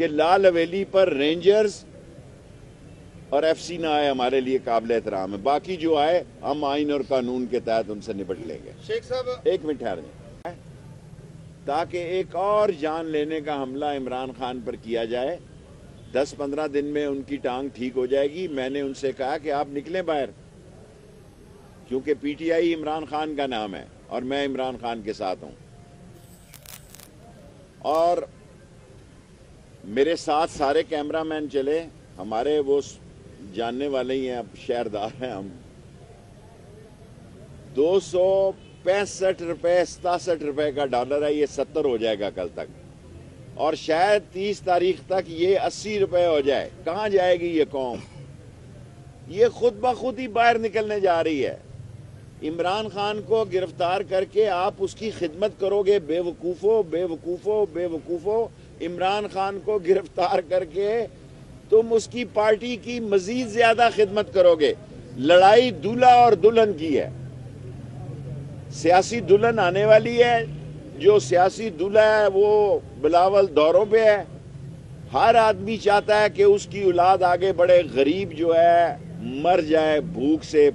کہ لال حویلی پر رینجرز اور F C نہ آئے ہمارے لیے قابل احترام ہے. باقی جو آئے ہم آئین اور قانون کے تحت ان سے نپٹ لیں گے. شیخ صاحب ایک منٹ ٹھہر جائیں. تاکہ ایک اور جان لینے کا حملہ عمران خان پر کیا جائے. 10-15 دن میں ان کی ٹانگ ٹھیک ہو جائے گی. میں نے ان سے کہا کہ آپ نکلیں باہر, کیونکہ P T I Imran Khan کا نام ہے اور میں عمران خان کے ساتھ ہوں. اور میرے ساتھ سارے کیمرہ مین چلے, ہمارے وہ جاننے والے ہی ہیں, اب شہردار ہیں ہم. 265 روپے 67 روپے کا ڈالر ہے, یہ 70 ہو جائے گا کل تک, اور شاید 30 تاریخ تک یہ 80 روپے ہو جائے. کہاں جائے گی یہ قوم؟ یہ خود بخود ہی باہر نکلنے جا رہی ہے. عمران خان کو گرفتار کر کے آپ اس کی خدمت کرو گے. بے وقوفو بے وقوفو بے وقوفو, عمران خان کو گرفتار کر کے تم اس کی پارٹی کی مزید زیادہ خدمت کرو گے. لڑائی دولہا اور دلہن کی ہے. سیاسی دلہن آنے والی ہے, جو سیاسی دولہا ہے وہ بلاول دوروں پہ ہے. ہر آدمی چاہتا ہے کہ اس کی اولاد آگے بڑھے, غریب جو ہے مر جائے بھوک سے.